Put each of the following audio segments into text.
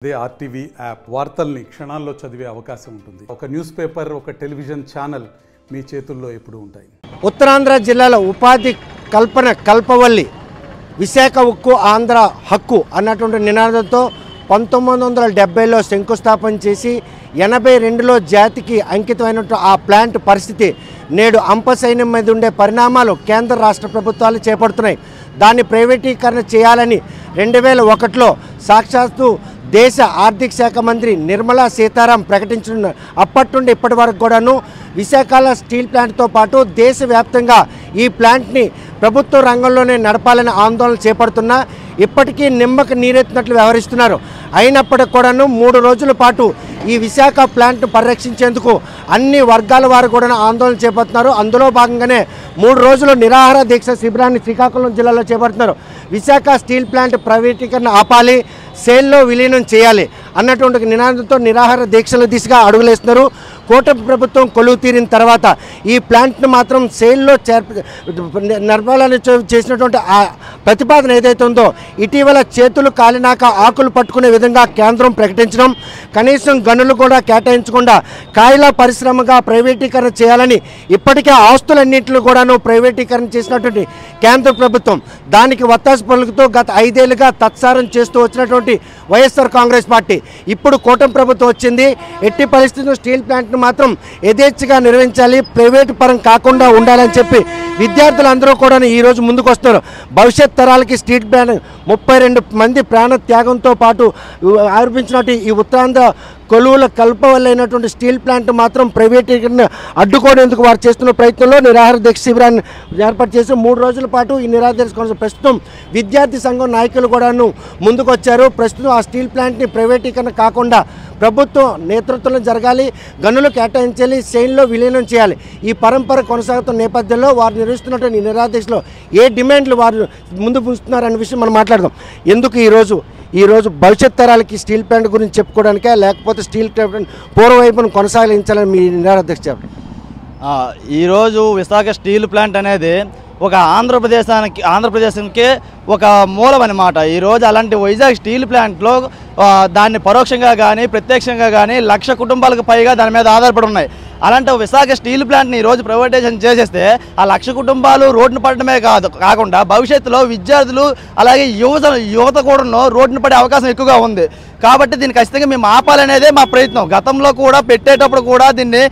అదే RTV app వార్తల్ని క్షణాల్లో చదివే అవకాశం ఉంటుంది. ఒక న్యూస్ పేపర్, ఒక టెలివిజన్ ఛానల్ మీ చేతుల్లో ఎప్పుడూ ఉంటాయి. ఉత్తరాంధ్ర జిల్లాలో ఉపాధి కల్పన కల్పవల్లి, విశాఖ ఉక్కు ఆంధ్ర హక్కు అన్నటువంటి నినాదంతో 1970లో శంకుస్థాపన చేసి 82లో జాతికి అంకితమైనటువంటి ఆ ప్లాంట్ పరిస్థితి నేడు అంపసైన్యం మీద ఉండే పరిణామాలు కేంద్ర రాష్ట్ర ప్రభుత్వాలు చేపడుతున్నాయి. దాన్ని ప్రైవేటీకరణ చేయాలని 2001లో సాక్షాత్తు దేశ ఆర్థిక శాఖ మంత్రి నిర్మలా సీతారాం ప్రకటించిన అప్పటి నుండి ఇప్పటి వరకు కూడాను విశాఖలో స్టీల్ ప్లాంట్తో పాటు దేశవ్యాప్తంగా ఈ ప్లాంట్ని ప్రభుత్వ రంగంలోనే నడపాలని ఆందోళన చేపడుతున్నా ఇప్పటికీ నిమ్మకు నీరెత్తినట్లు వ్యవహరిస్తున్నారు. అయినప్పటికీ కూడాను 3 రోజుల పాటు ఈ విశాఖ ప్లాంట్ను పరిరక్షించేందుకు అన్ని వర్గాల వారు కూడా ఆందోళన చేపడుతున్నారు. అందులో భాగంగానే 3 రోజులు నిరాహార దీక్ష శిబిరాన్ని శ్రీకాకుళం జిల్లాలో చేపడుతున్నారు. విశాఖ స్టీల్ ప్లాంట్ ప్రైవేటీకరణ ఆపాలి, సేల్లో విలీనం చేయాలి అన్నటువంటి నినాదంతో నిరాహార దీక్షల దిశగా అడుగులేస్తున్నారు. కూటమి ప్రభుత్వం కొలువు తీరిన తర్వాత ఈ ప్లాంట్ను మాత్రం సేల్లో నడపాలని చేసినటువంటి ఆ ప్రతిపాదన ఏదైతే ఉందో ఇటీవల చేతులు కాలినాక ఆకులు పట్టుకునే విధంగా కేంద్రం ప్రకటించడం, కనీసం గనులు కూడా కేటాయించకుండా కాయల పరిశ్రమగా ప్రైవేటీకరణ చేయాలని ఇప్పటికే ఆస్తులన్నింటినీ కూడాను ప్రైవేటీకరణ చేసినటువంటి కేంద్ర ప్రభుత్వం దానికి వత్తాసు పలుకుతూ గత 5 ఏళ్లుగా తత్సారం చేస్తూ వచ్చినటువంటి వైఎస్ఆర్ కాంగ్రెస్ పార్టీ ఇప్పుడు కూటమి ప్రభుత్వం వచ్చింది. ఎట్టి పరిస్థితుల్లో స్టీల్ ప్లాంట్ను మాత్రం యథేచ్ఛగా నిర్వహించాలి, ప్రైవేటు పరం కాకుండా ఉండాలని చెప్పి విద్యార్థులందరూ కూడా ఈరోజు ముందుకు వస్తారు. భవిష్యత్ తరాలకి స్టీల్ ప్లాంట్ 32 మంది ప్రాణ త్యాగంతో పాటు ఆరోపించినట్టు ఈ ఉత్తరాంధ్ర కొలువుల కల్పవల్లైనటువంటి స్టీల్ ప్లాంట్ మాత్రం ప్రైవేటీకరణ అడ్డుకోవడానికి వారు చేస్తున్న ప్రయత్నంలో నిరాహార దీక్ష శిబిరాన్ని ఏర్పాటు చేసి 3 రోజుల పాటు ఈ నిరాహార దీక్ష కొనసాగుతుంది. ప్రస్తుతం విద్యార్థి సంఘం నాయకులు కూడాను ముందుకు వచ్చారు. ప్రస్తుతం ఆ స్టీల్ ప్లాంట్ని ప్రైవేటీకరణ కాకుండా ప్రభుత్వం నేతృత్వంలో జరగాలి, గనులు కేటాయించాలి, సెయిన్లో విలీనం చేయాలి. ఈ పరంపర కొనసాగుతున్న నేపథ్యంలో వారు నిర్వహిస్తున్నటువంటి నిరాహార దీక్షలో ఏ డిమాండ్లు వారు ముందు ఉంచుతున్నారనే విషయం మనం మాట్లాడదాం. ఎందుకు ఈరోజు భవిష్యత్ తరాలకి స్టీల్ ప్లాంట్ గురించి చెప్పుకోవడానికే లేకపోతే స్టీల్ ప్లాంట్ పూర్వవైపును కొనసాగించాలని మీ నిరాహార దీక్ష చెప్పండి. ఈరోజు విశాఖ స్టీల్ ప్లాంట్ అనేది ఒక ఆంధ్రప్రదేశ్కి ఒక మూలం అన్నమాట. ఈరోజు అలాంటి వైజాగ్ స్టీల్ ప్లాంట్లో దాన్ని పరోక్షంగా కానీ ప్రత్యక్షంగా కానీ 1,00,000 కుటుంబాలకు పైగా దాని మీద ఆధారపడి ఉన్నాయి. అలాంటి విశాఖ స్టీల్ ప్లాంట్ని ఈరోజు ప్రైవేటైజేషన్ చేసేస్తే ఆ 1,00,000 కుటుంబాలు రోడ్డును పడటమే కాకుండా భవిష్యత్తులో విద్యార్థులు అలాగే యువత కూడా రోడ్డును పడే అవకాశం ఎక్కువగా ఉంది. కాబట్టి దీన్ని ఖచ్చితంగా మేము ఆపాలనేదే మా ప్రయత్నం. గతంలో కూడా పెట్టేటప్పుడు కూడా దీన్ని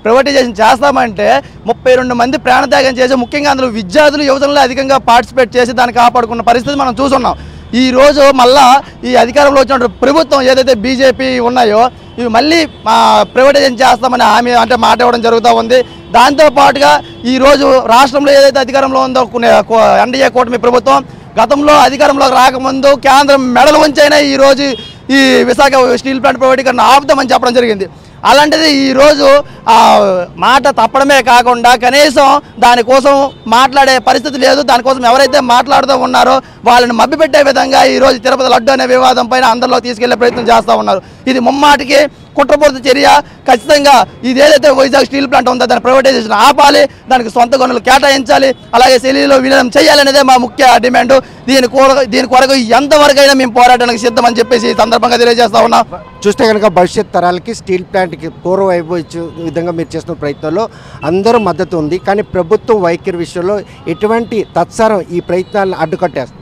ప్రైవేటైజేషన్ చేస్తామంటే 32 మంది ప్రాణత్యాగం చేసి ముఖ్యంగా అందులో విద్యార్థులు యువతలో అధికంగా పార్టిసిపేట్ చేసి దాన్ని కాపాడుకున్న పరిస్థితి మనం చూస్తున్నాం. ఈరోజు మళ్ళా ఈ అధికారంలో వచ్చినటువంటి ప్రభుత్వం ఏదైతే బీజేపీ ఉన్నాయో ఇవి మళ్ళీ ప్రైవేటైజేషన్ చేస్తామని హామీ అంటే మాట ఇవ్వడం జరుగుతూ ఉంది. దాంతోపాటుగా ఈరోజు రాష్ట్రంలో ఏదైతే అధికారంలో ఉందో ఎన్డీఏ కూటమి ప్రభుత్వం గతంలో అధికారంలోకి రాకముందు కేంద్రం మెడలు వంచైనా ఈరోజు ఈ విశాఖ స్టీల్ ప్లాంట్ ప్రైవేటీకరణ ఆపుతామని చెప్పడం జరిగింది. అలాంటిది ఈరోజు మాట తప్పడమే కాకుండా కనీసం దానికోసం మాట్లాడే పరిస్థితి లేదు. దానికోసం ఎవరైతే మాట్లాడుతూ ఉన్నారో వాళ్ళని మభ్యపెట్టే విధంగా ఈరోజు తిరుపతి లడ్డు అనే వివాదం పైన అందరిలో తీసుకెళ్లే ప్రయత్నం చేస్తూ ఉన్నారు. ఇది ముమ్మాటికి కుట్రపూరిత చర్య. ఖచ్చితంగా ఇది ఏదైతే వైజాగ్ స్టీల్ ప్లాంట్ ఉందో దాన్ని ప్రైవేటైజేషన్ ఆపాలి, దానికి సొంత గనులు కేటాయించాలి, అలాగే శైలిలో విలీనం చేయాలనేదే మా ముఖ్య డిమాండ్. దీని కొరకు ఎంతవరకైనా మేము పోరాటానికి సిద్ధమని చెప్పేసి ఈ సందర్భంగా తెలియజేస్తా ఉన్నాం. చూస్తే కనుక భవిష్యత్ తరాలకి స్టీల్ ప్లాంట్కి పూర్వవైపు ఇచ్చే విధంగా మీరు చేస్తున్న ప్రయత్నంలో అందరూ మద్దతు ఉంది. కానీ ప్రభుత్వం వైఖరి విషయంలో ఎటువంటి తత్సరం ఈ ప్రయత్నాలను అడ్డుకట్టేస్తుంది.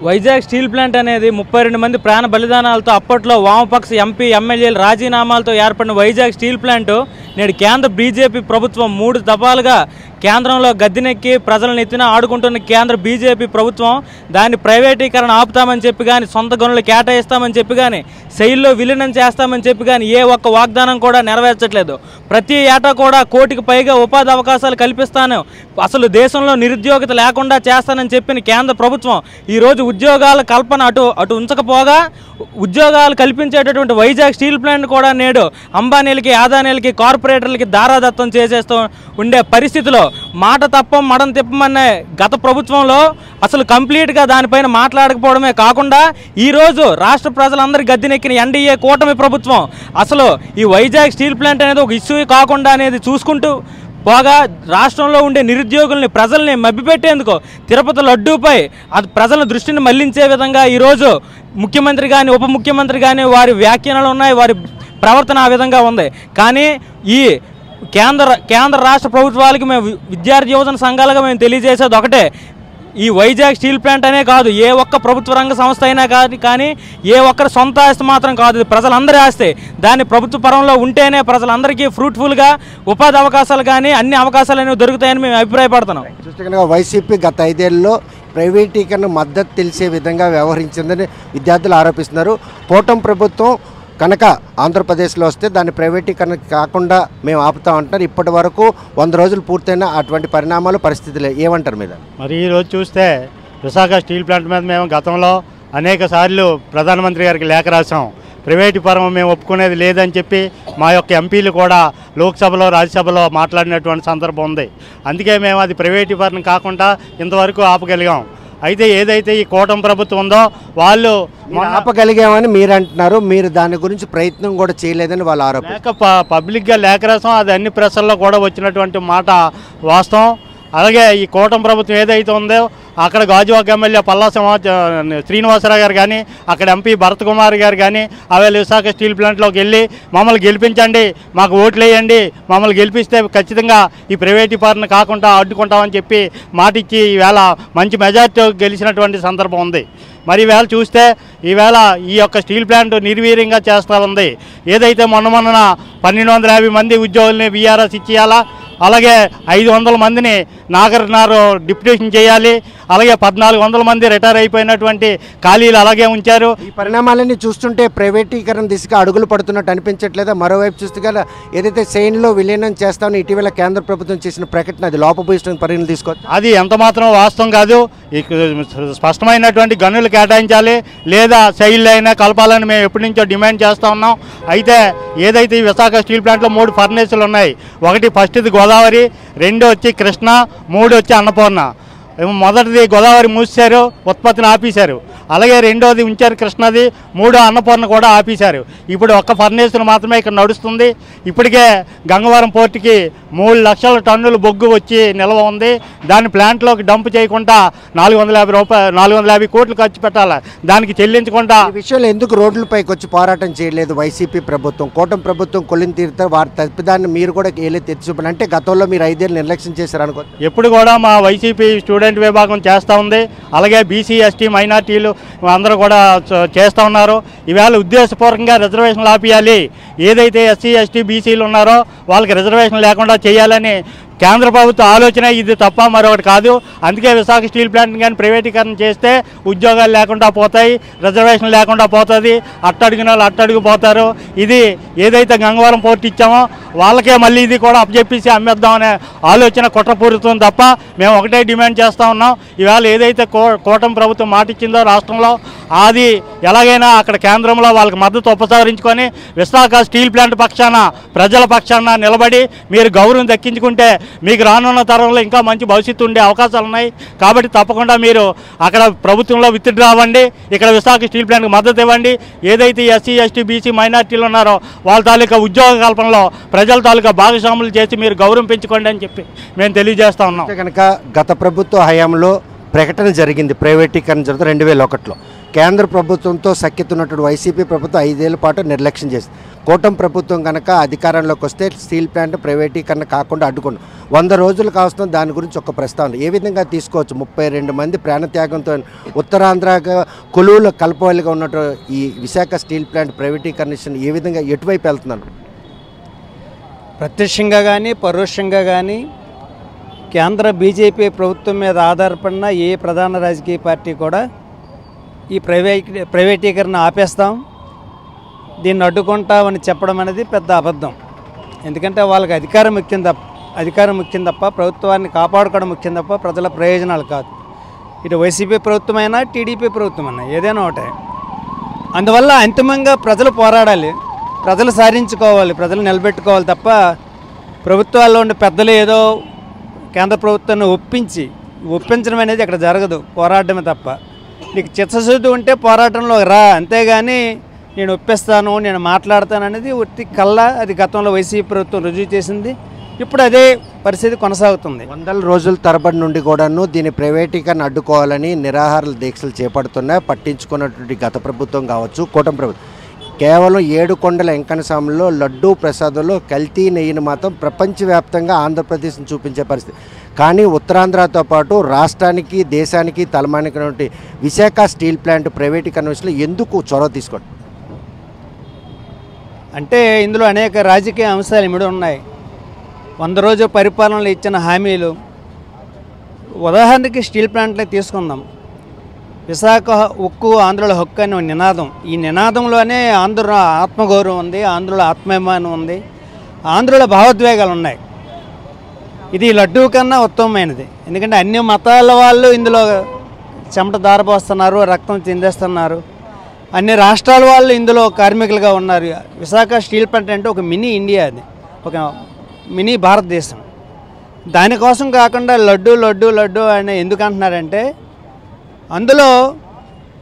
వైజాగ్ స్టీల్ ప్లాంట్ అనేది 32 మంది ప్రాణ బలిదానాలతో అప్పట్లో వామపక్ష ఎంపీ ఎమ్మెల్యేల రాజీనామాలతో ఏర్పడిన వైజాగ్ స్టీల్ ప్లాంట్ నేడు కేంద్ర బీజేపీ ప్రభుత్వం 3 దఫాలుగా కేంద్రంలో గద్దెనెక్కి ప్రజలను ఎత్తిన ఆడుకుంటున్న కేంద్ర బీజేపీ ప్రభుత్వం దాన్ని ప్రైవేటీకరణ ఆపుతామని చెప్పి కానీ సొంత గనులు కేటాయిస్తామని చెప్పి కానీ శైలిలో విలీనం చేస్తామని చెప్పి కానీ ఏ ఒక్క వాగ్దానం కూడా నెరవేర్చట్లేదు. ప్రతి ఏటా కూడా 1 కోటికి పైగా ఉపాధి అవకాశాలు కల్పిస్తాను, అసలు దేశంలో నిరుద్యోగిత లేకుండా చేస్తానని చెప్పిన కేంద్ర ప్రభుత్వం ఈరోజు ఉద్యోగాల కల్పన అటు ఉంచకపోగా ఉద్యోగాలు కల్పించేటటువంటి వైజాగ్ స్టీల్ ప్లాంట్ కూడా నేడు అంబానీలకి, ఆదానీలకి, కార్పొరేటర్లకి దారాదత్తం చేసేస్తూ ఉండే పరిస్థితిలో మాట తప్పం మడం తిప్పమనే గత ప్రభుత్వంలో అసలు కంప్లీట్గా దానిపైన మాట్లాడకపోవడమే కాకుండా ఈరోజు రాష్ట్ర ప్రజలందరి గద్దెనెక్కిన ఎన్డీఏ కూటమి ప్రభుత్వం అసలు ఈ వైజాగ్ స్టీల్ ప్లాంట్ అనేది ఒక ఇష్యూ కాకుండా అనేది చూసుకుంటూ పోగా రాష్ట్రంలో ఉండే నిరుద్యోగుల్ని ప్రజల్ని మభ్యపెట్టేందుకు తిరుపతి లడ్డూపై అది ప్రజల దృష్టిని మళ్లించే విధంగా ఈరోజు ముఖ్యమంత్రి కానీ ఉప ముఖ్యమంత్రి కానీ వారి వ్యాఖ్యానాలు ఉన్నాయి, వారి ప్రవర్తన ఆ విధంగా ఉంది. కానీ ఈ కేంద్ర రాష్ట్ర ప్రభుత్వాలకి మేము విద్యార్థి యువజన సంఘాలుగా మేము తెలియజేసేది ఒకటే, ఈ వైజాగ్ స్టీల్ ప్లాంట్ అనే కాదు, ఏ ఒక్క ప్రభుత్వ రంగ సంస్థ అయినా కాదు, కానీ ఏ ఒక్కరి సొంత ఆస్తి మాత్రం కాదు, ఇది ప్రజలందరి ఆస్తి. దాన్ని ప్రభుత్వ పరంలో ఉంటేనే ప్రజలందరికీ ఫ్రూట్ఫుల్గా ఉపాధి అవకాశాలు కానీ అన్ని అవకాశాలు అనేవి దొరుకుతాయని మేము అభిప్రాయపడుతున్నాం. చూస్తే కనుక వైసీపీ గత 5 ఏళ్ళలో ప్రైవేటీకరణ మద్దతు తెలిసే విధంగా వ్యవహరించిందని విద్యార్థులు ఆరోపిస్తున్నారు. కూటమి ప్రభుత్వం కనుక ఆంధ్రప్రదేశ్లో వస్తే దాన్ని ప్రైవేటీకరణ కాకుండా మేము ఆపుతామంటున్నారు. ఇప్పటి వరకు 100 రోజులు పూర్తయిన అటువంటి పరిణామాలు పరిస్థితులు ఏమంటారు మీద? మరి ఈరోజు చూస్తే విశాఖ స్టీల్ ప్లాంట్ మీద మేము గతంలో అనేక సార్లు ప్రధానమంత్రి గారికి లేఖ రాసాం. ప్రైవేటు పరం మేము ఒప్పుకునేది లేదని చెప్పి మా యొక్క ఎంపీలు కూడా లోక్సభలో రాజ్యసభలో మాట్లాడినటువంటి సందర్భం ఉంది. అందుకే మేము అది ప్రైవేటీకరణ కాకుండా ఇంతవరకు ఆపగలిగాం. అయితే ఏదైతే ఈ కూటమి ప్రభుత్వం ఉందో వాళ్ళు ఆపగలిగామని మీరు అంటున్నారు, మీరు దాని గురించి ప్రయత్నం కూడా చేయలేదని వాళ్ళు ఆరోపణ. లేక పబ్లిక్గా లేఖ రాసాం, అది అన్ని ప్రెస్ల్లో కూడా వచ్చినటువంటి మాట వాస్తవం. అలాగే ఈ కూటమి ప్రభుత్వం ఏదైతే ఉందో అక్కడ గాజువాక ఎమ్మెల్యే పల్లా శ్రీనివాసరావు గారు కానీ అక్కడ ఎంపీ భరత్ కుమార్ గారు కానీ అవేళ విశాఖ స్టీల్ ప్లాంట్లోకి వెళ్ళి మమ్మల్ని గెలిపించండి, మాకు ఓట్లు వేయండి, మమ్మల్ని గెలిపిస్తే ఖచ్చితంగా ఈ ప్రైవేటీకరణ కాకుండా అడ్డుకుంటామని చెప్పి మాట ఇచ్చి ఈవేళ మంచి మెజార్టీ గెలిచినటువంటి సందర్భం ఉంది. మరి ఈవేళ చూస్తే ఈవేళ ఈ యొక్క స్టీల్ ప్లాంట్ నిర్వీర్యంగా చేస్తూ ఉంది. ఏదైతే మొన్న 1250 మంది ఉద్యోగుల్ని వీఆర్ఎస్ ఇచ్చేయాలా, అలాగే 500 మందిని నాగరినారు డిప్యూటేషన్ చేయాలి, అలాగే 1400 మంది రిటైర్ అయిపోయినటువంటి ఖాళీలు అలాగే ఉంచారు. ఈ పరిణామాలన్నీ చూస్తుంటే ప్రైవేటీకరణ దిశగా అడుగులు పడుతున్నట్టు అనిపించట్లేదా? మరోవైపు చూస్తే కదా ఏదైతే సెయిన్లో విలీనం చేస్తామని ఇటీవల కేంద్ర ప్రభుత్వం చేసిన ప్రకటన అది లోపభూయిష్టం పరిగణన తీసుకోవచ్చు. అది ఎంత మాత్రం వాస్తవం కాదు. స్పష్టమైనటువంటి గనులు కేటాయించాలి, లేదా సెయిల్ అయినా కలపాలని మేము ఎప్పటి నుంచో డిమాండ్ చేస్తూ ఉన్నాం. అయితే ఏదైతే ఈ విశాఖ స్టీల్ ప్లాంట్లో 3 ఫర్నేసులు ఉన్నాయి. ఒకటి ఫస్ట్ది గోదావరి, 2 వచ్చి కృష్ణ, 3 వచ్చి అన్నపూర్ణ. మొదటిది గోదావరి మూసారు, ఉత్పత్తిని ఆపేశారు. అలాగే రెండోది ఉంచారు కృష్ణది, 3 అన్నపూర్ణ కూడా ఆపేశారు. ఇప్పుడు ఒక్క ఫర్నేసులు మాత్రమే ఇక్కడ నడుస్తుంది. ఇప్పటికే గంగవరం పోర్టుకి 3 లక్షల టన్నులు బొగ్గు వచ్చి నిల్వ ఉంది. దాన్ని ప్లాంట్లోకి డంప్ చేయకుండా 450 కోట్లు ఖర్చు పెట్టాలి, దానికి చెల్లించకుండా. ఈ విషయంలో ఎందుకు రోడ్లపైకి వచ్చి పోరాటం చేయలేదు వైసీపీ ప్రభుత్వం? కూటమి ప్రభుత్వం కొలిని తీరుతా వారి తప్పిదాన్ని మీరు కూడా ఏలే తెచ్చుకోండి అంటే గతంలో మీరు 5 ఏళ్ళు నిర్లక్ష్యం చేశారు అనుకో. ఎప్పుడు కూడా మా వైసీపీ స్టూడెంట్ విభాగం చేస్తూ ఉంది, అలాగే బీసీ ఎస్టీ మైనార్టీలు అందరూ కూడా చేస్తూ ఉన్నారు. ఈవేళ ఉద్దేశపూర్వకంగా రిజర్వేషన్లు ఆపియాలి, ఏదైతే ఎస్సీ ఎస్టీ బీసీలు ఉన్నారో వాళ్ళకి రిజర్వేషన్ లేకుండా చేయాలని కేంద్ర ప్రభుత్వ ఆలోచన, ఇది తప్ప మరొకటి కాదు. అందుకే విశాఖ స్టీల్ ప్లాంట్ కానీ ప్రైవేటీకరణ చేస్తే ఉద్యోగాలు లేకుండా పోతాయి, రిజర్వేషన్ లేకుండా పోతుంది, అట్టడుగున వాళ్ళు అట్టడుగు పోతారు. ఇది ఏదైతే గంగవరం పోర్టు ఇచ్చామో వాళ్ళకే మళ్ళీ ఇది కూడా అప్పచెప్పేసి అమ్మేద్దామనే ఆలోచన కుట్రపూరితం తప్ప మేము ఒకటే డిమాండ్ చేస్తూ ఉన్నాం. ఇవాళ ఏదైతే కూటమి ప్రభుత్వం మాట ఇచ్చిందో రాష్ట్రంలో, అది ఎలాగైనా అక్కడ కేంద్రంలో వాళ్ళకి మద్దతు ఉపసంహరించుకొని విశాఖ స్టీల్ ప్లాంట్ పక్షాన ప్రజల పక్షాన నిలబడి మీరు గౌరవం దక్కించుకుంటే మీకు రానున్న తరంలో ఇంకా మంచి భవిష్యత్తు ఉండే అవకాశాలు ఉన్నాయి. కాబట్టి తప్పకుండా మీరు అక్కడ ప్రభుత్వంలో విత్డ్రా అవ్వండి, ఇక్కడ విశాఖ స్టీల్ ప్లాంట్కి మద్దతు ఇవ్వండి. ఏదైతే ఎస్సీ ఎస్టీ బీసీ మైనార్టీలు ఉన్నారో వాళ్ళ తాలూకా ఉద్యోగ కల్పనలో ప్రజల తాలూకా భాగస్వాములు చేసి మీరు గౌరవం పెంచుకోండి అని చెప్పి మేము తెలియజేస్తా ఉన్నాం. కనుక గత ప్రభుత్వ హయాంలో ప్రకటన జరిగింది ప్రైవేటీకరణ జరుగుతుంది 2001లో. కేంద్ర ప్రభుత్వంతో సఖ్యత ఉన్నటువంటి వైసీపీ ప్రభుత్వం 5 ఏళ్ల పాటు నిర్లక్ష్యం చేసింది. కూటమి ప్రభుత్వం కనుక అధికారంలోకి వస్తే స్టీల్ ప్లాంట్ ప్రైవేటీకరణ కాకుండా అడ్డుకోండి. 100 రోజులు కావస్తున్న దాని గురించి ఒక ప్రస్తావన ఏ విధంగా తీసుకోవచ్చు? 32 మంది ప్రాణత్యాగంతో ఉత్తరాంధ్రగా కొలువుల కల్పవల్లిగా ఉన్నట్టు ఈ విశాఖ స్టీల్ ప్లాంట్ ప్రైవేటీకరణ ఏ విధంగా ఎటువైపు వెళ్తున్నాను? ప్రత్యక్షంగా కానీ పరోక్షంగా కానీ కేంద్ర బీజేపీ ప్రభుత్వం మీద ఆధారపడిన ఏ ప్రధాన రాజకీయ పార్టీ కూడా ఈ ప్రైవేటీకరణ ఆపేస్తాం, దీన్ని అడ్డుకుంటామని చెప్పడం అనేది పెద్ద అబద్ధం. ఎందుకంటే వాళ్ళకి అధికారం ముఖ్యం తప్ప ప్రభుత్వాన్ని కాపాడుకోవడం ముఖ్యం తప్ప ప్రజల ప్రయోజనాలు కాదు. ఇటు వైసీపీ ప్రభుత్వమైనా టీడీపీ ప్రభుత్వమైనా ఏదైనా ఒకటే. అందువల్ల అంతిమంగా ప్రజలు పోరాడాలి, ప్రజలు సాధించుకోవాలి, ప్రజలు నిలబెట్టుకోవాలి తప్ప ప్రభుత్వాల్లో ఉండే పెద్దలు ఏదో కేంద్ర ప్రభుత్వాన్ని ఒప్పించడం అనేది అక్కడ జరగదు, పోరాడమే తప్ప. నీకు చిత్తశుద్ధి ఉంటే పోరాటంలో రా, అంతేగాని నేను ఒప్పిస్తాను నేను మాట్లాడతాను అనేది ఒట్టి కల్లా. అది గతంలో వైసీపీ ప్రభుత్వం రుజువు చేసింది. ఇప్పుడు అదే పరిస్థితి కొనసాగుతుంది. వందల రోజుల తరబడి నుండి కూడాను దీని ప్రైవేటీకరణ అడ్డుకోవాలని నిరాహార దీక్షలు చేపడుతున్నా పట్టించుకున్నటువంటి గత ప్రభుత్వం కావచ్చు, కూటమి ప్రభుత్వం. కేవలం 7 కొండల వెంకన్న స్వామిలో లడ్డూ ప్రసాదంలో కల్తీ నెయ్యిని మాత్రం ప్రపంచవ్యాప్తంగా ఆంధ్రప్రదేశ్ని చూపించే పరిస్థితి. కానీ ఉత్తరాంధ్రతో పాటు రాష్ట్రానికి దేశానికి తలమానికటువంటి విశాఖ స్టీల్ ప్లాంట్ ప్రైవేటీకరణ విషయంలో ఎందుకు చొరవ తీసుకోండి? అంటే ఇందులో అనేక రాజకీయ అంశాలు ఇమిడి ఉన్నాయి. 100 రోజుల పరిపాలనలో ఇచ్చిన హామీలు, ఉదాహరణకి స్టీల్ ప్లాంట్లే తీసుకుందాం. విశాఖ ఉక్కు ఆంధ్రుల హక్కు అనే నినాదం, ఈ నినాదంలోనే ఆంధ్రుల ఆత్మగౌరవం ఉంది, ఆంధ్రుల ఆత్మాభిమానం ఉంది, ఆంధ్రుల భావోద్వేగాలు ఉన్నాయి. ఇది లడ్డూ కన్నా ఉత్తమమైనది. ఎందుకంటే అన్ని మతాల వాళ్ళు ఇందులో చెమట దారపోస్తున్నారు, రక్తం చిందేస్తున్నారు. అన్ని రాష్ట్రాల వాళ్ళు ఇందులో కార్మికులుగా ఉన్నారు. విశాఖ స్టీల్ ప్లాంట్ అంటే ఒక మినీ ఇండియా, అది ఒక మినీ భారతదేశం. దానికోసం కాకుండా లడ్డు లడ్డు లడ్డు అని ఎందుకు అంటున్నారంటే అందులో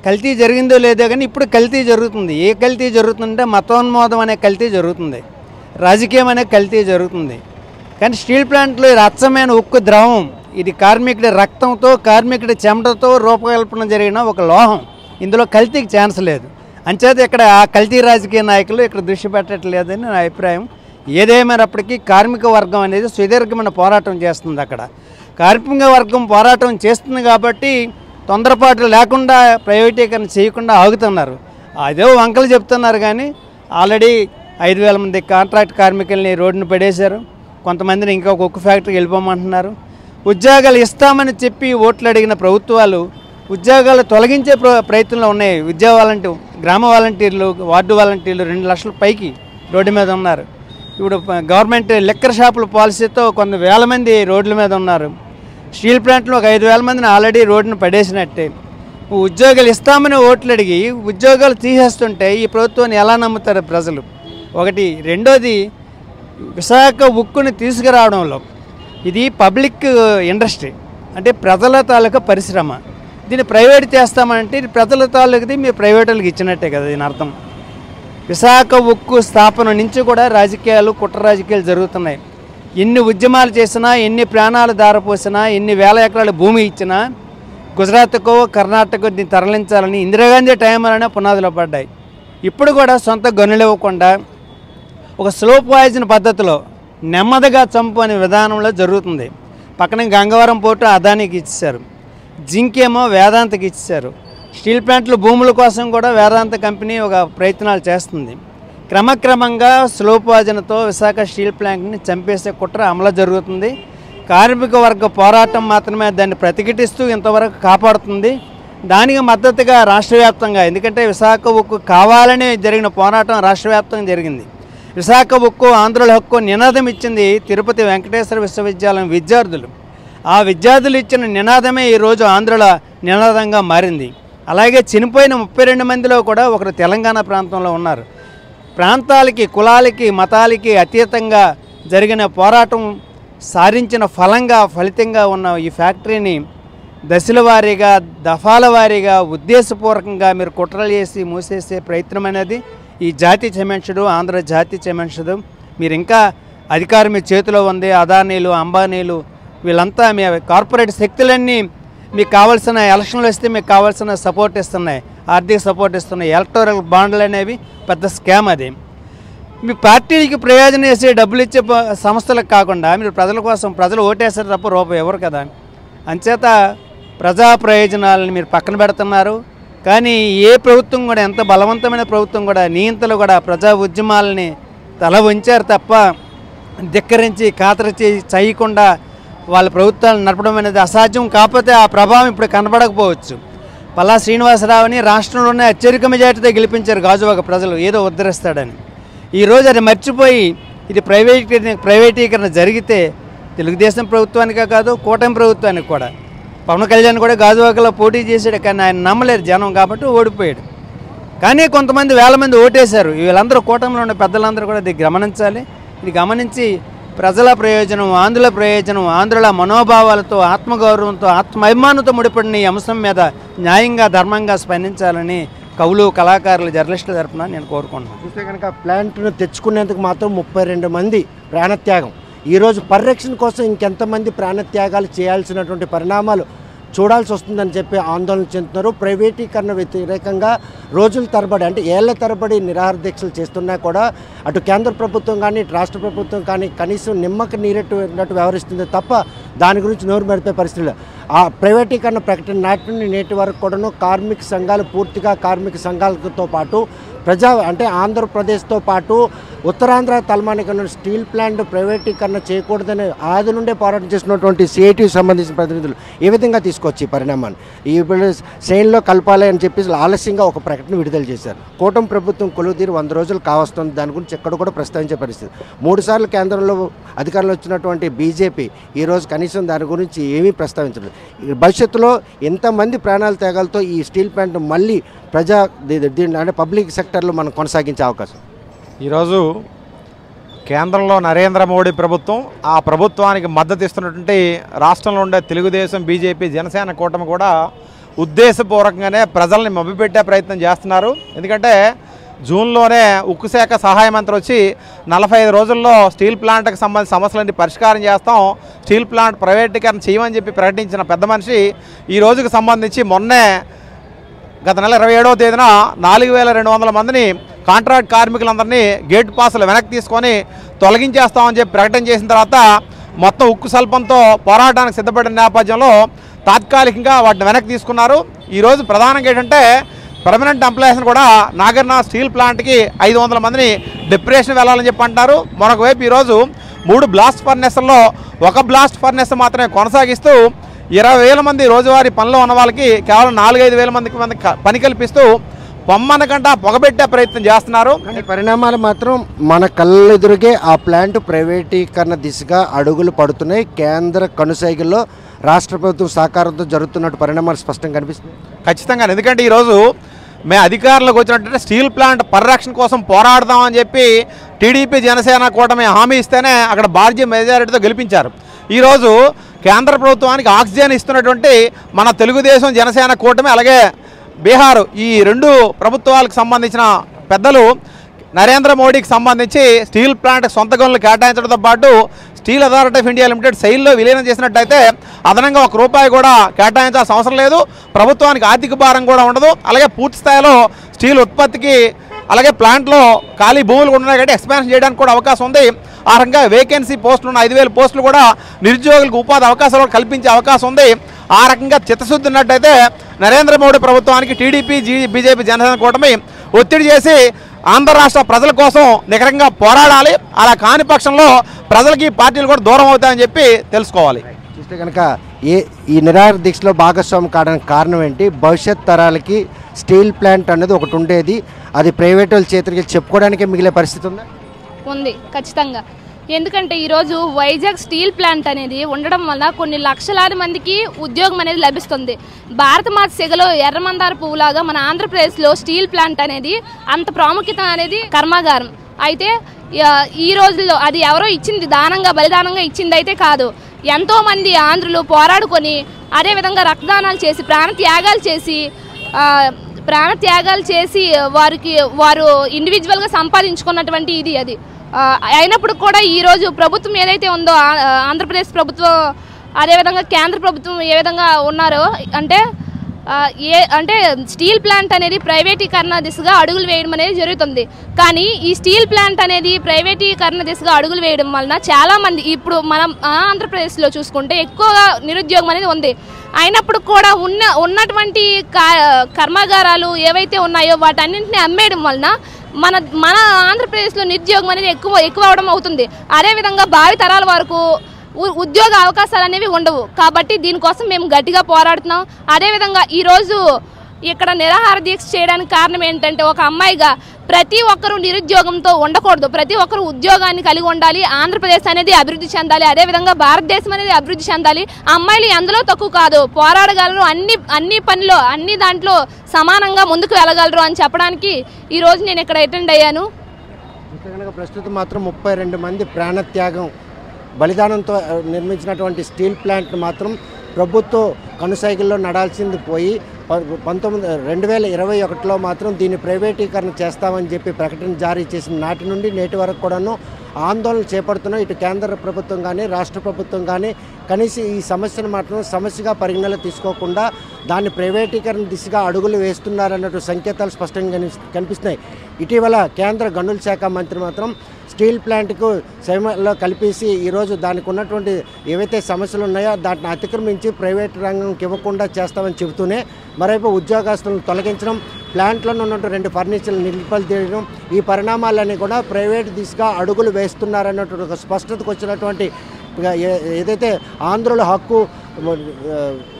కల్తీ జరిగిందో లేదో కానీ ఇప్పుడు కల్తీ జరుగుతుంది. ఏ కల్తీ జరుగుతుందంటే మతోన్మోదం అనే కల్తీ జరుగుతుంది, రాజకీయం అనే కల్తీ జరుగుతుంది. కానీ స్టీల్ ప్లాంట్లో అచ్చమైన ఉక్కు ద్రవం, ఇది కార్మికుడి రక్తంతో కార్మికుడి చెమటతో రూపకల్పన జరిగిన ఒక లోహం. ఇందులో కల్తీకి ఛాన్స్ లేదు. అంచేత ఇక్కడ ఆ కల్తీ రాజకీయ నాయకులు ఇక్కడ దృష్టి పెట్టట్లేదని నా అభిప్రాయం. ఏదేమైనప్పటికీ కార్మిక వర్గం అనేది సుదీర్ఘమైన పోరాటం చేస్తుంది. అక్కడ కార్మిక వర్గం పోరాటం చేస్తుంది కాబట్టి తొందరపాటు లేకుండా ప్రైవేటీకరణ చేయకుండా ఆగుతున్నారు. అదే వంకలు చెప్తున్నారు కానీ ఆల్రెడీ 5,000 మంది కాంట్రాక్ట్ కార్మికుల్ని రోడ్డును పడేశారు. కొంతమందిని ఇంకొక ఉక్కు ఫ్యాక్టరీకి వెళ్ళిపోమంటున్నారు. ఉద్యోగాలు ఇస్తామని చెప్పి ఓట్లు అడిగిన ప్రభుత్వాలు ఉద్యోగాలు తొలగించే ప్రయత్నంలో ఉన్నాయి. గ్రామ వాలంటీర్లు, వార్డు వాలంటీర్లు 2 లక్షల పైకి రోడ్డు మీద ఉన్నారు. ఇప్పుడు గవర్నమెంట్ లిక్కర్ షాపుల పాలసీతో కొన్ని వేల మంది రోడ్ల మీద ఉన్నారు. స్టీల్ ప్లాంట్లో ఒక 5,000 మందిని ఆల్రెడీ రోడ్డును పడేసినట్టే. ఉద్యోగాలు ఇస్తామని ఓట్లు అడిగి ఉద్యోగాలు తీసేస్తుంటే ఈ ప్రభుత్వాన్ని ఎలా నమ్ముతారు ప్రజలు? ఒకటి. రెండోది, విశాఖ ఉక్కుని తీసుకురావడంలో ఇది పబ్లిక్ ఇండస్ట్రీ, అంటే ప్రజల తాలూకా పరిశ్రమ. దీన్ని ప్రైవేట్ చేస్తామంటే ఇది ప్రజల తాలూకది మీరు ప్రైవేట్ వాళ్ళకి ఇచ్చినట్టే కదా దీని అర్థం. విశాఖ ఉక్కు స్థాపన నుంచి కూడా రాజకీయాలు, కుట్ర రాజకీయాలు జరుగుతున్నాయి. ఎన్ని ఉద్యమాలు చేసినా, ఎన్ని ప్రాణాలు దారపోసినా, ఎన్ని వేల ఎకరాల భూమి ఇచ్చినా గుజరాత్కో కర్ణాటకో దీన్ని తరలించాలని ఇందిరాగాంధీ టైంలోనే పునాదులు పడ్డాయి. ఇప్పుడు కూడా సొంత గనులు ఇవ్వకుండా ఒక స్లో పాయిజన్ పద్ధతిలో నెమ్మదిగా చంపు అనే విధానంలో జరుగుతుంది. పక్కన గంగవరం పోర్టు అదానికి ఇచ్చేశారు, జింక్ ఏమో వేదాంతకి ఇచ్చేశారు. స్టీల్ ప్లాంట్లు భూముల కోసం కూడా వేదాంత కంపెనీ ఒక ప్రయత్నాలు చేస్తుంది. క్రమక్రమంగా స్లో పాయిజన్తో విశాఖ స్టీల్ ప్లాంట్ని చంపేసే కుట్ర అమలు జరుగుతుంది. కార్మిక వర్గ పోరాటం మాత్రమే దాన్ని ప్రతిఘటిస్తూ ఇంతవరకు కాపాడుతుంది. దానికి మద్దతుగా రాష్ట్ర వ్యాప్తంగా, ఎందుకంటే విశాఖ ఉక్కు కావాలని జరిగిన పోరాటం రాష్ట్ర వ్యాప్తంగా జరిగింది. విశాఖ ఉక్కు ఆంధ్రుల హక్కు నినాదం ఇచ్చింది తిరుపతి వెంకటేశ్వర విశ్వవిద్యాలయం విద్యార్థులు. ఆ విద్యార్థులు ఇచ్చిన నినాదమే ఈరోజు ఆంధ్రుల నినాదంగా మారింది. అలాగే చనిపోయిన 32 మందిలో కూడా ఒకరు తెలంగాణ ప్రాంతంలో ఉన్నారు. ప్రాంతాలకి, కులాలకి, మతాలకి అతీతంగా జరిగిన పోరాటం సాధించిన ఫలితంగా ఉన్న ఈ ఫ్యాక్టరీని దశల వారీగా, దఫాల వారీగా, ఉద్దేశపూర్వకంగా మీరు కుట్రలు చేసి మూసేసే ప్రయత్నం అనేది ఈ జాతి క్షమించదు, ఆంధ్ర జాతి క్షమించదు. మీరు ఇంకా అధికారం మీ చేతిలో ఉంది. అదానీలు, అంబానీలు వీళ్ళంతా మీ కార్పొరేట్ శక్తులన్నీ మీకు కావాల్సిన ఎలక్షన్లు వస్తే మీకు కావాల్సిన సపోర్ట్ ఇస్తున్నాయి, ఆర్థిక సపోర్ట్ ఇస్తున్నాయి. ఎలక్టోరల్ బాండ్లు అనేవి పెద్ద స్కామ్. అది మీ పార్టీకి ప్రయోజనం చేసే డబ్బులు ఇచ్చే సంస్థలకు కాకుండా మీరు ప్రజల కోసం, ప్రజలు ఓటేసారు తప్ప రూపాయి ఎవరు కదా. అంచేత ప్రజా ప్రయోజనాలను మీరు పక్కన పెడుతున్నారు. కానీ ఏ ప్రభుత్వం కూడా, ఎంత బలవంతమైన ప్రభుత్వం కూడా నియంతలు కూడా ప్రజా ఉద్యమాలని తల వంచారు తప్ప ధిక్కరించి ఖాతరు చేయకుండా వాళ్ళ ప్రభుత్వాలను నడపడం అనేది అసాధ్యం. కాకపోతే ఆ ప్రభావం ఇప్పుడు కనబడకపోవచ్చు. పల్లా శ్రీనివాసరావుని రాష్ట్రంలోనే అత్యధిక మెజార్టీతో గెలిపించారు గాజువాక ప్రజలు, ఏదో ఉద్ధరిస్తాడని. ఈరోజు అది మర్చిపోయి ఇది ప్రైవేటీకరణ జరిగితే తెలుగుదేశం ప్రభుత్వానికే కాదు, కూటమి ప్రభుత్వానికి కూడా. పవన్ కళ్యాణ్ కూడా గాజువాకలో పోటీ చేశాడు, కానీ ఆయన నమ్మలేరు జనం కాబట్టి ఓడిపోయాడు. కానీ కొంతమంది వేల మంది ఓటేశారు. వీళ్ళందరూ కూటమిలో ఉన్న పెద్దలందరూ కూడా ఇది గమనించాలి. ఇది గమనించి ప్రజల ప్రయోజనం, ఆంధ్రుల ప్రయోజనం, ఆంధ్రుల మనోభావాలతో, ఆత్మగౌరవంతో, ఆత్మాభిమానంతో ముడిపడిన ఈ అంశం మీద న్యాయంగా, ధర్మంగా స్పందించాలని కవులు, కళాకారులు, జర్నలిస్టుల తరపున నేను కోరుకుంటున్నాను. చూస్తే కనుక ప్లాంట్ను తెచ్చుకునేందుకు మాత్రం 32 మంది ప్రాణత్యాగం. ఈరోజు పరిరక్షణ కోసం ఇంకెంతమంది ప్రాణత్యాగాలు చేయాల్సినటువంటి పరిణామాలు చూడాల్సి వస్తుందని చెప్పి ఆందోళన చెందుతున్నారు. ప్రైవేటీకరణ వ్యతిరేకంగా రోజుల తరబడి అంటే ఏళ్ల తరబడి నిరాహార దీక్షలు చేస్తున్నా కూడా అటు కేంద్ర ప్రభుత్వం కానీ ఇటు రాష్ట్ర ప్రభుత్వం కానీ కనీసం నిమ్మక నీరెట్టు వ్యవహరిస్తుంది తప్ప దాని గురించి నోరు మెరిపే పరిస్థితులు. ఆ ప్రైవేటీకరణ ప్రకటన నాటి నుండి నేటి వరకు కూడాను కార్మిక సంఘాలు పూర్తిగా కార్మిక సంఘాలతో పాటు అంటే ఆంధ్రప్రదేశ్తో పాటు ఉత్తరాంధ్ర తలమానికన్న స్టీల్ ప్లాంట్ ప్రైవేటీకరణ చేయకూడదని ఆది నుండే పోరాటం చేసినటువంటి సిఐటికి సంబంధించిన ప్రతినిధులు ఏ విధంగా తీసుకొచ్చి పరిణామాన్ని ఈ శ్రేణిలో కలపాలి అని చెప్పేసి ఆలస్యంగా ఒక ప్రకటన విడుదల చేశారు. కూటమి ప్రభుత్వం కొలువుతీరు 100 రోజులు కావస్తుంది. దాని గురించి ఎక్కడ కూడా ప్రస్తావించే పరిస్థితి. 3 సార్లు కేంద్రంలో అధికారంలో వచ్చినటువంటి బీజేపీ ఈరోజు కనీసం దాని గురించి ఏమీ ప్రస్తావించలేదు. భవిష్యత్తులో ఎంతమంది ప్రాణాల త్యాగాలతో ఈ స్టీల్ ప్లాంట్ మళ్ళీ దీన్ని అంటే పబ్లిక్ సెక్టర్లో మనం కొనసాగించే అవకాశం. ఈరోజు కేంద్రంలో నరేంద్ర మోడీ ప్రభుత్వం, ఆ ప్రభుత్వానికి మద్దతు ఇస్తున్నటువంటి రాష్ట్రంలో ఉండే తెలుగుదేశం, బీజేపీ, జనసేన కూటమి కూడా ఉద్దేశపూర్వకంగానే ప్రజల్ని మభ్యపెట్టే ప్రయత్నం చేస్తున్నారు. ఎందుకంటే జూన్లోనే ఉక్కు శాఖ సహాయ మంత్రి వచ్చి 45 రోజుల్లో స్టీల్ ప్లాంట్కి సంబంధించిన సమస్యలన్నీ పరిష్కారం చేస్తాం, స్టీల్ ప్లాంట్ ప్రైవేటీకరణ చేయమని చెప్పి ప్రకటించిన పెద్ద మనిషి ఈ రోజుకు సంబంధించి మొన్నే గత నెల 27వ తేదీన 4200 మందిని కాంట్రాక్ట్ కార్మికులందరినీ గేట్ పాసులు వెనక్కి తీసుకొని తొలగించేస్తామని చెప్పి ప్రకటన చేసిన తర్వాత మొత్తం ఉక్కు స్వల్పంతో పోరాటానికి సిద్ధపడిన నేపథ్యంలో తాత్కాలికంగా వాటిని వెనక్కి తీసుకున్నారు. ఈరోజు ప్రధానంగా ఏంటంటే పర్మనెంట్ ఎంప్లాయీస్ని కూడా నాగర్నాథ్ స్టీల్ ప్లాంట్కి 500 మందిని డిప్రెషన్ వెళ్ళాలని చెప్పి అంటారు. మరొక వైపు ఈరోజు 3 బ్లాస్ట్ ఫర్నెస్ల్లో 1 బ్లాస్ట్ ఫర్నెస్ మాత్రమే కొనసాగిస్తూ 20,000 మంది రోజువారీ పనిలో ఉన్న వాళ్ళకి కేవలం 4-5 మందికి పని కల్పిస్తూ పొమ్మనకంట పొగబెట్టే ప్రయత్నం చేస్తున్నారు. పరిణామాలు మాత్రం మన కళ్ళెదురుగే ఆ ప్లాంట్ ప్రైవేటీకరణ దిశగా అడుగులు పడుతున్నాయి. కేంద్ర కనుసైగుల్లో రాష్ట్ర ప్రభుత్వం సహకారంతో జరుగుతున్నట్టు పరిణామాలు స్పష్టంగా కనిపిస్తుంది. ఖచ్చితంగా. ఎందుకంటే ఈరోజు మేము అధికారంలోకి వచ్చినట్టు స్టీల్ ప్లాంట్ పరిరక్షణ కోసం పోరాడదామని చెప్పి టీడీపీ, జనసేన కూటమి హామీ ఇస్తేనే అక్కడ భారీ మెజారిటీతో గెలిపించారు. ఈరోజు కేంద్ర ప్రభుత్వానికి ఆక్సిజన్ ఇస్తున్నటువంటి మన తెలుగుదేశం, జనసేన కూటమి, అలాగే బీహార్, ఈ 2 ప్రభుత్వాలకు సంబంధించిన పెద్దలు నరేంద్ర మోడీకి సంబంధించి స్టీల్ ప్లాంట్ సొంత గనులు కేటాయించడంతో పాటు steel authority of India limited సెయిల్లో విలీనం చేసినట్టయితే అదనంగా ₹1 కూడా కేటాయించాల్సిన అవసరం లేదు. ప్రభుత్వానికి ఆర్థిక భారం కూడా ఉండదు. అలాగే పూర్తి స్థాయిలో స్టీల్ ఉత్పత్తికి అలాగే ప్లాంట్లో ఖాళీ భూములు కూడా ఉన్నాయి కాబట్టి ఎక్స్పాన్షన్ చేయడానికి కూడా అవకాశం ఉంది. ఆ రకంగా వేకెన్సీ పోస్టులు ఉన్న 5,000 పోస్టులు కూడా నిరుద్యోగులకు ఉపాధి అవకాశాలు కల్పించే అవకాశం ఉంది. ఆ రకంగా చిత్తశుద్ధి ఉన్నట్టయితే నరేంద్ర మోడీ ప్రభుత్వానికి టీడీపీ, బీజేపీ, జనసేన కూటమి ఒత్తిడి చేసి ఆంధ్ర రాష్ట్ర ప్రజల కోసం నికరంగా పోరాడాలి. అలా కాని పక్షంలో ప్రజలకి పార్టీలు కూడా దూరం అవుతాయని చెప్పి తెలుసుకోవాలి. చూస్తే కనుక ఈ నిరాహార దీక్షలో భాగస్వామి కావడానికి కారణం ఏంటి? భవిష్యత్ తరాలకి స్టీల్ ప్లాంట్ అనేది ఒకటి ఉండేది, అది ప్రైవేట్ వాళ్ళ చేతులకి చెప్పుకోవడానికే మిగిలే పరిస్థితి ఉంది ఖచ్చితంగా. ఎందుకంటే ఈరోజు వైజాగ్ స్టీల్ ప్లాంట్ అనేది ఉండడం వల్ల కొన్ని లక్షలాది మందికి ఉద్యోగం అనేది లభిస్తుంది. భారతమాత సెగలో ఎర్రమందార పువ్వులాగా మన ఆంధ్రప్రదేశ్లో స్టీల్ ప్లాంట్ అనేది అంత ప్రాముఖ్యత అనేది కర్మాగారం. అయితే ఈ రోజుల్లో అది ఎవరో ఇచ్చింది, బలిదానంగా ఇచ్చింది అయితే కాదు. ఎంతోమంది ఆంధ్రులు పోరాడుకొని అదేవిధంగా రక్తదానాలు చేసి ప్రాణత్యాగాలు చేసి వారు ఇండివిజువల్గా సంపాదించుకున్నటువంటి ఇది అది అయినప్పుడు కూడా ఈరోజు ప్రభుత్వం ఏదైతే ఉందో ఆంధ్రప్రదేశ్ ప్రభుత్వం అదేవిధంగా కేంద్ర ప్రభుత్వం ఏ విధంగా ఉన్నారో అంటే స్టీల్ ప్లాంట్ అనేది ప్రైవేటీకరణ దిశగా అడుగులు వేయడం అనేది జరుగుతుంది. కానీ ఈ స్టీల్ ప్లాంట్ అనేది ప్రైవేటీకరణ దిశగా అడుగులు వేయడం వలన చాలామంది ఇప్పుడు మనం ఆంధ్రప్రదేశ్లో చూసుకుంటే ఎక్కువగా నిరుద్యోగం అనేది ఉంది. అయినప్పుడు కూడా ఉన్నటువంటి కర్మాగారాలు ఏవైతే ఉన్నాయో వాటన్నింటినీ అమ్మేయడం వలన మన ఆంధ్రప్రదేశ్లో నిరుద్యోగం అనేది ఎక్కువ అవడం అవుతుంది. అదేవిధంగా భావి తరాల వరకు ఉద్యోగ అవకాశాలు అనేవి ఉండవు. కాబట్టి దీనికోసం మేము గట్టిగా పోరాడుతున్నాం. అదేవిధంగా ఈరోజు ఇక్కడ నిరాహార దీక్ష చేయడానికి కారణం ఏంటంటే ఒక అమ్మాయిగా ప్రతి ఒక్కరూ నిరుద్యోగంతో ఉండకూడదు, ప్రతి ఒక్కరూ ఉద్యోగాన్ని కలిగి ఉండాలి. ఆంధ్రప్రదేశ్ అనేది అభివృద్ధి చెందాలి, అదేవిధంగా భారతదేశం అనేది అభివృద్ధి చెందాలి. అమ్మాయిలు అందులో తక్కువ కాదు, పోరాడగలరు, అన్ని పనిలో అన్ని దాంట్లో సమానంగా ముందుకు వెళ్ళగలరు అని చెప్పడానికి ఈరోజు నేను ఇక్కడ అటెండ్ అయ్యాను. ప్రస్తుతం మాత్రం 32 మంది ప్రాణత్యాగం బలిదానంతో నిర్మించినటువంటి స్టీల్ ప్లాంట్ మాత్రం ప్రభుత్వ కనుసైగుల్లో నడాల్సింది పోయి 2021లో మాత్రం దీన్ని ప్రైవేటీకరణ చేస్తామని చెప్పి ప్రకటన జారీ చేసిన నాటి నుండి నేటి వరకు కూడాను ఆందోళన చేపడుతున్న ఇటు కేంద్ర ప్రభుత్వం కానీ రాష్ట్ర ప్రభుత్వం కానీ కనీసం ఈ సమస్యను మాత్రం సమస్యగా పరిగణలో తీసుకోకుండా దాన్ని ప్రైవేటీకరణ దిశగా అడుగులు వేస్తున్నారన్నట్టు సంకేతాలు స్పష్టంగా కనిపిస్తున్నాయి. ఇటీవల కేంద్ర గనుల శాఖ మంత్రి మాత్రం స్టీల్ ప్లాంట్కు సైమలో కలిపేసి ఈరోజు దానికి ఉన్నటువంటి ఏవైతే సమస్యలు ఉన్నాయో దాన్ని అతిక్రమించి ప్రైవేట్ రంగంకి ఇవ్వకుండా చేస్తామని చెబుతూనే మరోవైపు ఉద్యోగస్తులను తొలగించడం, ప్లాంట్లను ఉన్నటువంటి 2 ఫర్నిచర్లు నిలుపుదల చేయడం, ఈ పరిణామాలన్నీ కూడా ప్రైవేట్ దిశగా అడుగులు వేస్తున్నారన్నటువంటి ఒక స్పష్టతకు వచ్చినటువంటి ఏదైతే ఆంధ్రుల హక్కు,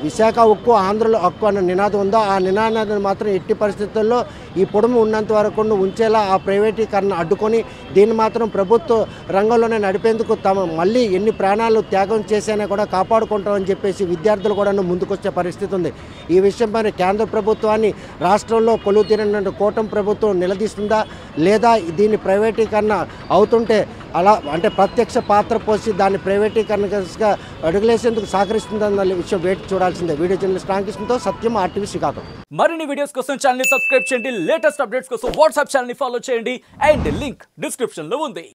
విశాఖ ఉక్కు ఆంధ్రుల హక్కు అన్న నినాదం ఉందో ఆ నినాదాన్ని మాత్రం ఎట్టి పరిస్థితుల్లో ఈ పొడుము ఉన్నంత వరకు ఉంచేలా ఆ ప్రైవేటీకరణ అడ్డుకొని దీన్ని మాత్రం ప్రభుత్వ రంగంలోనే నడిపేందుకు మళ్ళీ ఎన్ని ప్రాణాలు త్యాగం చేసైనా కూడా కాపాడుకుంటామని చెప్పేసి విద్యార్థులు కూడా ముందుకొచ్చే పరిస్థితి ఉంది. ఈ విషయంపై కేంద్ర ప్రభుత్వాన్ని రాష్ట్రంలో కొలువు తీరిన కూటమి ప్రభుత్వం నిలదీస్తుందా, లేదా దీన్ని ప్రైవేటీకరణ అవుతుంటే అలా అంటే ప్రత్యక్ష పాత్ర పోసి దాన్ని ప్రైవేటీకరణగా అడుగులేసేందుకు సహకరిస్తుందన్న విషయం వేచి చూడాల్సిందే. వీడియో జర్నలిస్ట్ రామకృష్ణతో సత్యం, RTV శ్రీకాకుళం. మరిన్ని వీడియోస్ కోసం ఛానల్ ని సబ్స్క్రైబ్ చేయండి, లేటెస్ట్ అప్డేట్స్ కోసం వాట్సాప్ ఛానల్ ని ఫాలో చేయండి అండ్ లింక్ డిస్క్రిప్షన్ లో ఉంది.